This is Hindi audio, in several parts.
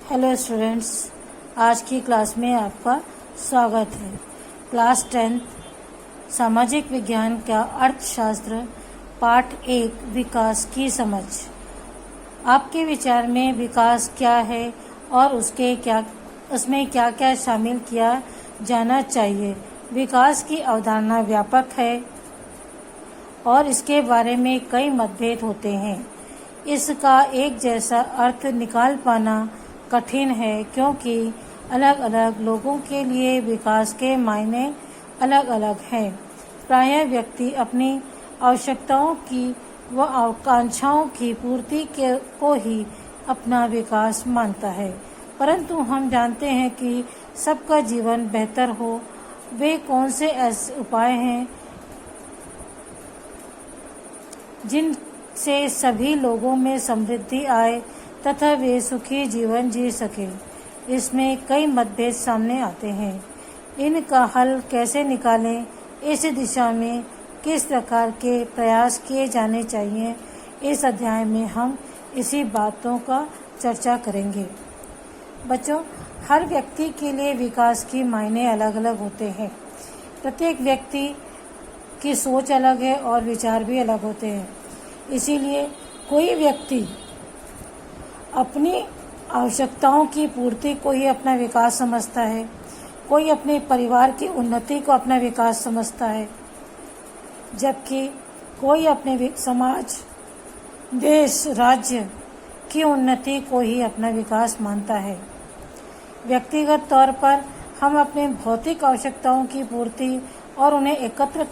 हेलो स्टूडेंट्स, आज की क्लास में आपका स्वागत है। क्लास 10 सामाजिक विज्ञान का अर्थशास्त्र पाठ 1 विकास की समझ। आपके विचार में विकास क्या है और उसमें क्या क्या शामिल किया जाना चाहिए। विकास की अवधारणा व्यापक है और इसके बारे में कई मतभेद होते हैं। इसका एक जैसा अर्थ निकाल पाना कठिन है क्योंकि अलग अलग लोगों के लिए विकास के मायने अलग अलग हैं। प्रायः व्यक्ति अपनी आवश्यकताओं की व आकांक्षाओं की पूर्ति को ही अपना विकास मानता है, परंतु हम जानते हैं कि सबका जीवन बेहतर हो वे कौन से ऐसे उपाय हैं जिनसे सभी लोगों में समृद्धि आए तथा वे सुखी जीवन जी सके। इसमें कई मतभेद सामने आते हैं। इनका हल कैसे निकालें, इस दिशा में किस प्रकार के प्रयास किए जाने चाहिए, इस अध्याय में हम इसी बातों का चर्चा करेंगे। बच्चों, हर व्यक्ति के लिए विकास की मायने अलग अलग होते हैं। प्रत्येक व्यक्ति की सोच अलग है और विचार भी अलग होते हैं। इसीलिए कोई व्यक्ति अपनी आवश्यकताओं की पूर्ति को ही अपना विकास समझता है, कोई अपने परिवार की उन्नति को अपना विकास समझता है, जबकि कोई अपने समाज, देश, राज्य की उन्नति को ही अपना विकास मानता है। व्यक्तिगत तौर पर हम अपने भौतिक आवश्यकताओं की पूर्ति और उन्हें एकत्र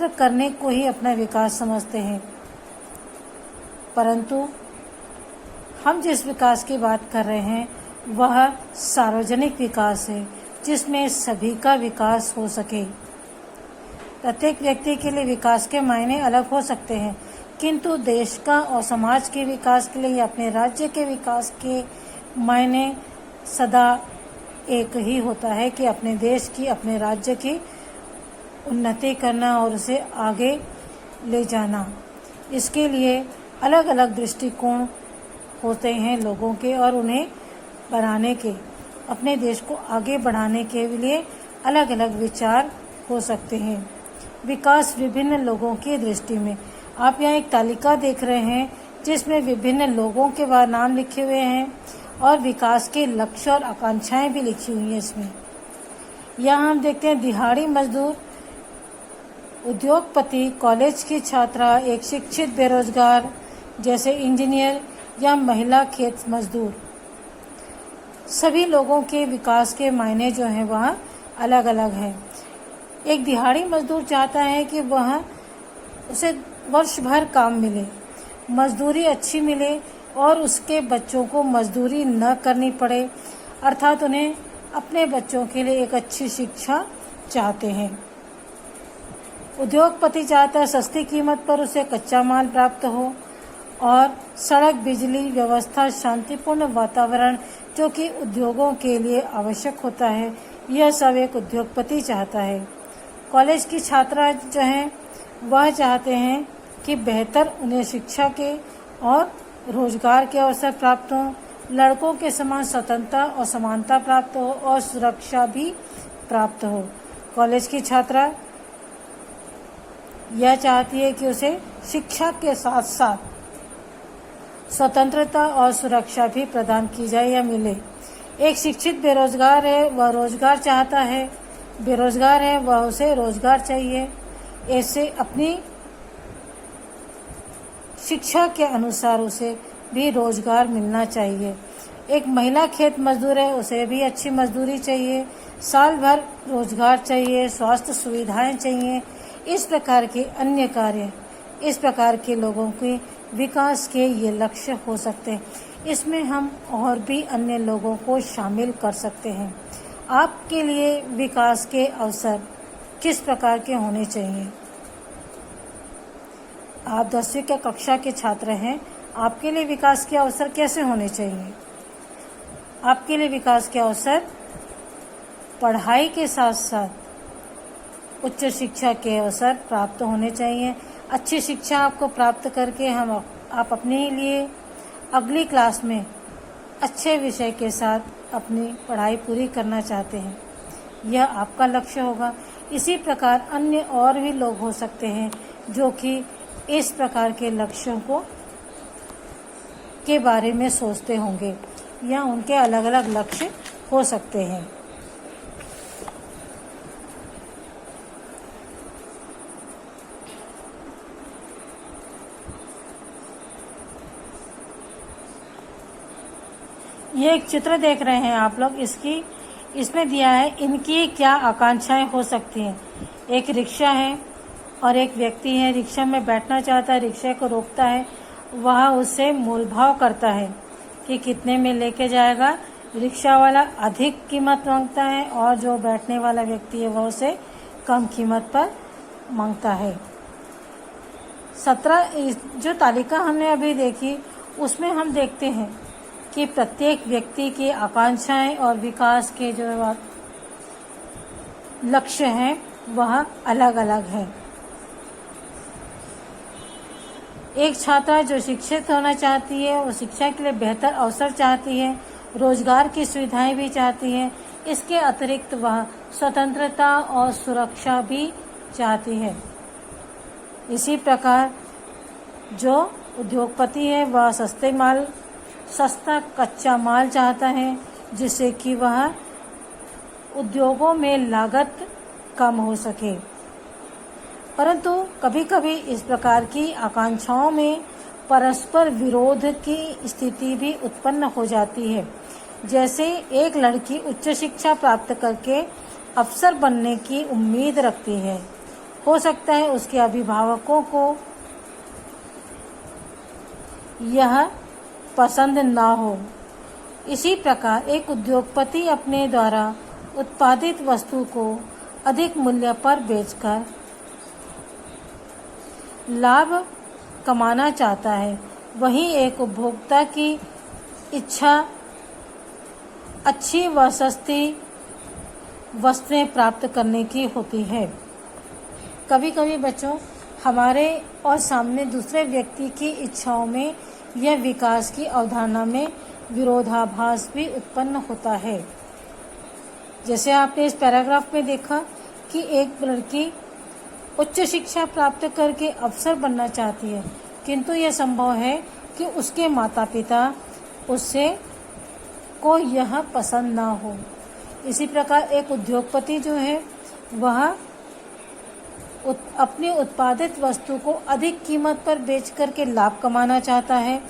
करने को ही अपना विकास समझते हैं, परंतु हम जिस विकास की बात कर रहे हैं वह सार्वजनिक विकास है, जिसमें सभी का विकास हो सके। प्रत्येक व्यक्ति के लिए विकास के मायने अलग हो सकते हैं, किंतु देश का और समाज के विकास के लिए या अपने राज्य के विकास के मायने सदा एक ही होता है कि अपने देश की, अपने राज्य की उन्नति करना और उसे आगे ले जाना। इसके लिए अलग अलग दृष्टिकोण होते हैं लोगों के और उन्हें बढ़ाने के, अपने देश को आगे बढ़ाने के लिए अलग अलग विचार हो सकते हैं। विकास विभिन्न लोगों की दृष्टि में, आप यहाँ एक तालिका देख रहे हैं जिसमें विभिन्न लोगों के नाम लिखे हुए हैं और विकास के लक्ष्य और आकांक्षाएं भी लिखी हुई हैं। इसमें यहाँ हम देखते हैं दिहाड़ी मजदूर, उद्योगपति, कॉलेज की छात्रा, एक शिक्षित बेरोजगार जैसे इंजीनियर या महिला खेत मजदूर। सभी लोगों के विकास के मायने जो हैं वह अलग अलग हैं। एक दिहाड़ी मजदूर चाहता है कि उसे वर्ष भर काम मिले, मजदूरी अच्छी मिले और उसके बच्चों को मजदूरी न करनी पड़े, अर्थात उन्हें अपने बच्चों के लिए एक अच्छी शिक्षा चाहते हैं। उद्योगपति चाहता है सस्ती कीमत पर उसे कच्चा माल प्राप्त हो और सड़क, बिजली व्यवस्था, शांतिपूर्ण वातावरण जो कि उद्योगों के लिए आवश्यक होता है, यह सब एक उद्योगपति चाहता है। कॉलेज की छात्रा जो हैं वह चाहते हैं कि बेहतर उन्हें शिक्षा के और रोजगार के अवसर प्राप्त हों, लड़कों के समान स्वतंत्रता और समानता प्राप्त हो और सुरक्षा भी प्राप्त हो। कॉलेज की छात्रा यह चाहती है कि उसे शिक्षा के साथ साथ स्वतंत्रता और सुरक्षा भी प्रदान की जाए या मिले। एक शिक्षित बेरोजगार है, वह रोजगार चाहता है, बेरोजगार है वह उसे रोजगार चाहिए। ऐसे अपनी शिक्षा के अनुसार उसे भी रोजगार मिलना चाहिए। एक महिला खेत मजदूर है, उसे भी अच्छी मजदूरी चाहिए, साल भर रोजगार चाहिए, स्वास्थ्य सुविधाएं चाहिए। इस प्रकार के अन्य कार्य, इस प्रकार के लोगों के विकास के ये लक्ष्य हो सकते हैं। इसमें हम और भी अन्य लोगों को शामिल कर सकते हैं। आपके लिए विकास के अवसर किस प्रकार के होने चाहिए? आप 10वीं की कक्षा के छात्र हैं, आपके लिए विकास के अवसर कैसे होने चाहिए? आपके लिए विकास के अवसर पढ़ाई के साथ साथ उच्च शिक्षा के अवसर प्राप्त होने चाहिए। अच्छी शिक्षा आपको प्राप्त करके आप अपने लिए अगली क्लास में अच्छे विषय के साथ अपनी पढ़ाई पूरी करना चाहते हैं। यह आपका लक्ष्य होगा। इसी प्रकार अन्य और भी लोग हो सकते हैं जो कि इस प्रकार के लक्ष्यों के बारे में सोचते होंगे, या उनके अलग अलग लक्ष्य हो सकते हैं। ये एक चित्र देख रहे हैं आप लोग, इसमें दिया है इनकी क्या आकांक्षाएं हो सकती हैं। एक रिक्शा है और एक व्यक्ति है, रिक्शा में बैठना चाहता है, रिक्शा को रोकता है, वह उससे मोलभाव करता है कि कितने में लेके जाएगा। रिक्शा वाला अधिक कीमत मांगता है और जो बैठने वाला व्यक्ति है वह उसे कम कीमत पर मांगता है। 17 जो तालिका हमने अभी देखी उसमें हम देखते हैं कि प्रत्येक व्यक्ति की आकांक्षाएं और विकास के जो लक्ष्य हैं वह अलग अलग हैं। एक छात्रा जो शिक्षित होना चाहती है वो शिक्षा के लिए बेहतर अवसर चाहती है, रोजगार की सुविधाएं भी चाहती है। इसके अतिरिक्त वह स्वतंत्रता और सुरक्षा भी चाहती है। इसी प्रकार जो उद्योगपति है वह सस्ता कच्चा माल चाहता है, जिससे कि वह उद्योगों में लागत कम हो सके। परंतु कभी कभी इस प्रकार की आकांक्षाओं में परस्पर विरोध की स्थिति भी उत्पन्न हो जाती है। जैसे एक लड़की उच्च शिक्षा प्राप्त करके अफसर बनने की उम्मीद रखती है, हो सकता है उसके अभिभावकों को यह पसंद ना हो। इसी प्रकार एक उद्योगपति अपने द्वारा उत्पादित वस्तु को अधिक मूल्य पर बेचकर लाभ कमाना चाहता है। वहीं एक उपभोक्ता की इच्छा अच्छी व सस्ती वस्तुएं प्राप्त करने की होती है। कभी कभी बच्चों हमारे और सामने दूसरे व्यक्ति की इच्छाओं में या विकास की अवधारणा में विरोधाभास भी उत्पन्न होता है। जैसे आपने इस पैराग्राफ में देखा कि एक लड़की उच्च शिक्षा प्राप्त करके अफसर बनना चाहती है, किंतु यह संभव है कि उसके माता पिता उससे को यह पसंद ना हो। इसी प्रकार एक उद्योगपति जो है वह अपनी उत्पादित वस्तु को अधिक कीमत पर बेच करके लाभ कमाना चाहता है,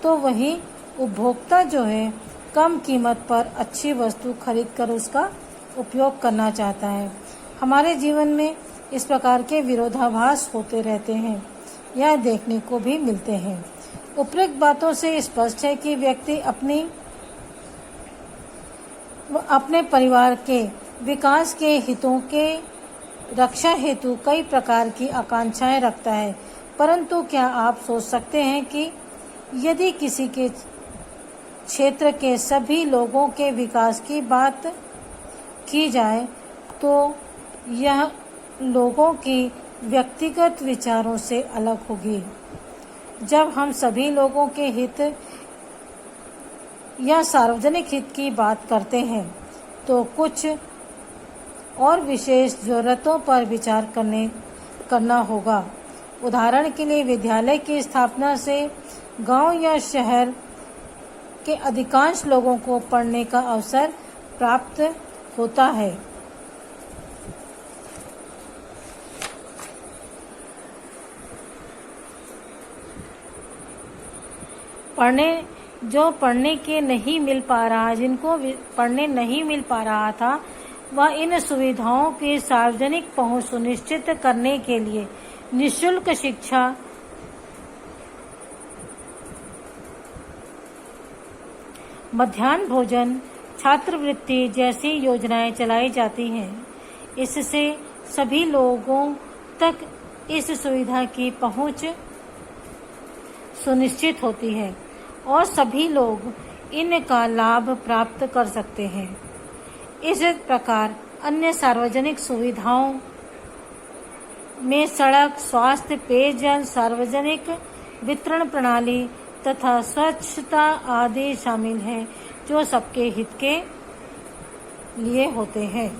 तो वही उपभोक्ता जो है कम कीमत पर अच्छी वस्तु खरीद कर उसका उपयोग करना चाहता है। हमारे जीवन में इस प्रकार के विरोधाभास होते रहते हैं या देखने को भी मिलते हैं। उपरोक्त बातों से स्पष्ट है कि व्यक्ति अपने परिवार के विकास के हितों के रक्षा हेतु कई प्रकार की आकांक्षाएं रखता है। परंतु क्या आप सोच सकते हैं कि यदि किसी के क्षेत्र के सभी लोगों के विकास की बात की जाए तो यह लोगों की व्यक्तिगत विचारों से अलग होगी। जब हम सभी लोगों के हित या सार्वजनिक हित की बात करते हैं तो कुछ और विशेष जरूरतों पर विचार करना होगा। उदाहरण के लिए विद्यालय की स्थापना से गांव या शहर के अधिकांश लोगों को पढ़ने का अवसर प्राप्त होता है। पढ़ने के नहीं मिल पा रहा, जिनको पढ़ने नहीं मिल पा रहा था, वह इन सुविधाओं की सार्वजनिक पहुंच सुनिश्चित करने के लिए निःशुल्क शिक्षा, मध्याह्न भोजन, छात्रवृत्ति जैसी योजनाएं चलाई जाती हैं। इससे सभी लोगों तक इस सुविधा की पहुंच सुनिश्चित होती है और सभी लोग इनका लाभ प्राप्त कर सकते हैं। इस प्रकार अन्य सार्वजनिक सुविधाओं में सड़क, स्वास्थ्य, पेयजल, सार्वजनिक वितरण प्रणाली तथा स्वच्छता आदि शामिल हैं। जो सबके हित के लिए होते हैं।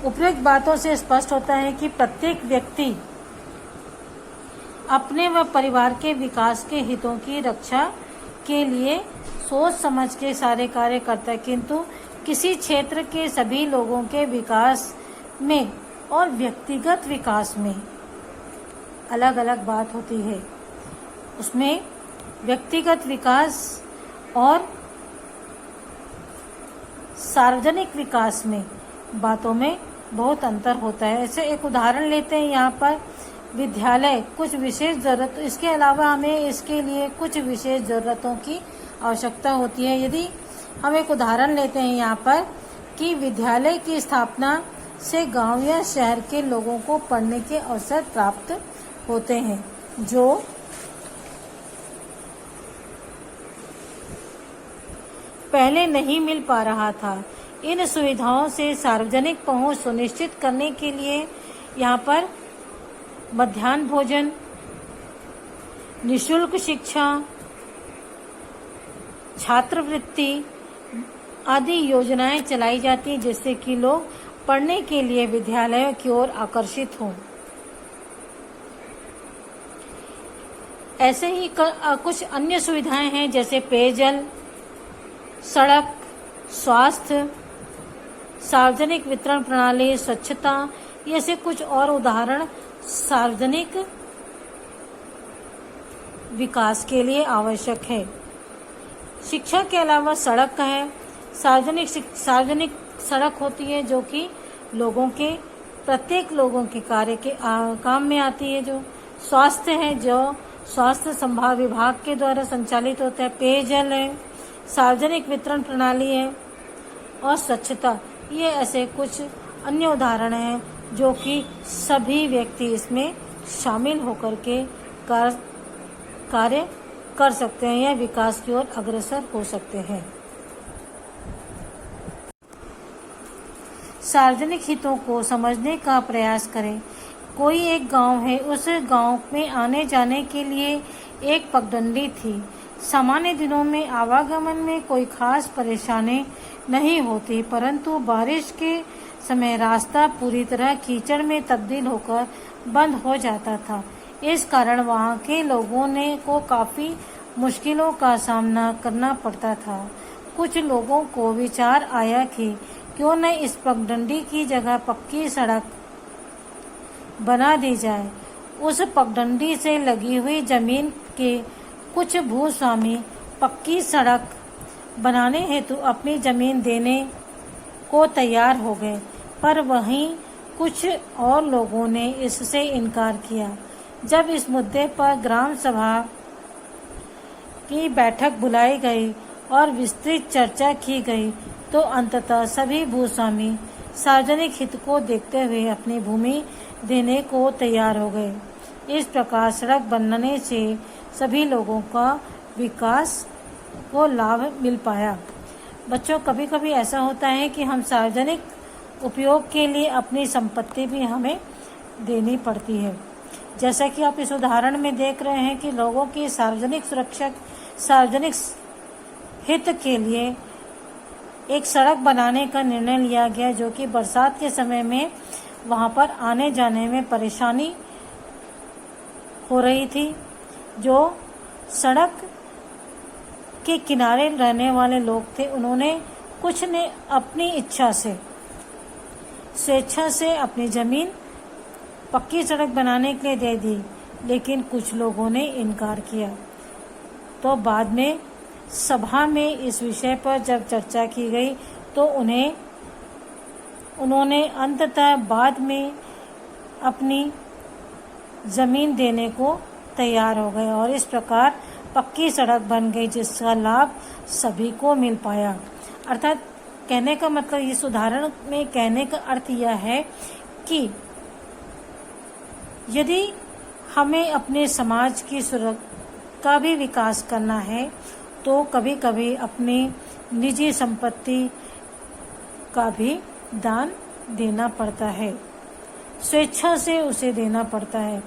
उपरोक्त बातों से स्पष्ट होता है कि प्रत्येक व्यक्ति अपने व परिवार के विकास के हितों की रक्षा के लिए सोच समझ के सारे कार्य करता है, किंतु किसी क्षेत्र के सभी लोगों के विकास में और व्यक्तिगत विकास में अलग अलग बात होती है। उसमें व्यक्तिगत विकास और सार्वजनिक विकास में बातों में बहुत अंतर होता है। ऐसे एक उदाहरण लेते हैं यहाँ पर, विद्यालय कुछ विशेष जरूरत, इसके अलावा हमें इसके लिए कुछ विशेष जरूरतों की आवश्यकता होती है। यदि हम एक उदाहरण लेते हैं यहाँ पर कि विद्यालय की स्थापना से गांव या शहर के लोगों को पढ़ने के अवसर प्राप्त होते हैं, जो पहले नहीं मिल पा रहा था। इन सुविधाओं से सार्वजनिक पहुंच सुनिश्चित करने के लिए यहाँ पर मध्याह्न भोजन, निशुल्क शिक्षा, छात्रवृत्ति आदि योजनाएं चलाई जाती हैं, जिससे कि लोग पढ़ने के लिए विद्यालयों की ओर आकर्षित हों। ऐसे ही कुछ अन्य सुविधाएं हैं, जैसे पेयजल, सड़क, स्वास्थ्य, सार्वजनिक वितरण प्रणाली, स्वच्छता, ऐसे कुछ और उदाहरण सार्वजनिक विकास के लिए आवश्यक है। शिक्षा के अलावा सड़क का है, सार्वजनिक सड़क होती है जो कि लोगों के, प्रत्येक लोगों के कार्य के काम में आती है। जो स्वास्थ्य है, जो स्वास्थ्य संभाग विभाग के द्वारा संचालित होता है। पेयजल है, सार्वजनिक वितरण प्रणाली है और स्वच्छता, ये ऐसे कुछ अन्य उदाहरण हैं जो कि सभी व्यक्ति इसमें शामिल होकर के कार्य कर सकते हैं या विकास की ओर अग्रसर हो सकते हैं। सार्वजनिक हितों को समझने का प्रयास करें। कोई एक गांव है, उस गांव में आने जाने के लिए एक पगडंडी थी। सामान्य दिनों में आवागमन में कोई खास परेशानी नहीं होती, परंतु बारिश के समय रास्ता पूरी तरह कीचड़ में तब्दील होकर बंद हो जाता था। इस कारण वहां के लोगों को काफी मुश्किलों का सामना करना पड़ता था। कुछ लोगों को विचार आया कि क्यों न इस पगडंडी की जगह पक्की सड़क बना दी जाए। उस पगडंडी से लगी हुई जमीन के कुछ भूस्वामी पक्की सड़क बनाने हेतु अपनी जमीन देने को तैयार हो गए, पर वहीं कुछ और लोगों ने इससे इनकार किया। जब इस मुद्दे पर ग्राम सभा की बैठक बुलाई गई और विस्तृत चर्चा की गई, तो अंततः सभी भूस्वामी सार्वजनिक हित को देखते हुए अपनी भूमि देने को तैयार हो गए। इस प्रकार सड़क बनने से सभी लोगों का विकास को लाभ मिल पाया। बच्चों, कभी कभी ऐसा होता है कि हम सार्वजनिक उपयोग के लिए अपनी संपत्ति भी हमें देनी पड़ती है। जैसा कि आप इस उदाहरण में देख रहे हैं कि लोगों की सार्वजनिक सुरक्षा, सार्वजनिक हित के लिए एक सड़क बनाने का निर्णय लिया गया, जो कि बरसात के समय में वहां पर आने जाने में परेशानी हो रही थी। जो सड़क के किनारे रहने वाले लोग थे, उन्होंने कुछ ने अपनी इच्छा से, स्वेच्छा से अपनी जमीन पक्की सड़क बनाने के लिए दे दी, लेकिन कुछ लोगों ने इनकार किया। तो बाद में सभा में इस विषय पर जब चर्चा की गई, तो उन्होंने अंततः बाद में अपनी जमीन देने को तैयार हो गए और इस प्रकार पक्की सड़क बन गई, जिसका लाभ सभी को मिल पाया। अर्थात कहने का मतलब, इस उदाहरण में कहने का अर्थ यह है कि यदि हमें अपने समाज की सुरक्षा का भी विकास करना है, तो कभी कभी अपनी निजी संपत्ति का भी दान देना पड़ता है, स्वेच्छा से उसे देना पड़ता है।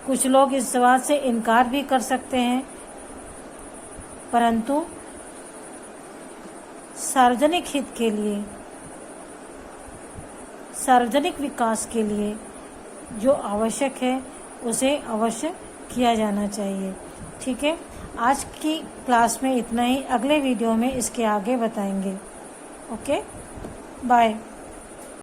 कुछ लोग इस बात से इनकार भी कर सकते हैं, परंतु सार्वजनिक हित के लिए, सार्वजनिक विकास के लिए जो आवश्यक है उसे अवश्य किया जाना चाहिए। ठीक है, आज की क्लास में इतना ही। अगले वीडियो में इसके आगे बताएंगे। Okay, bye.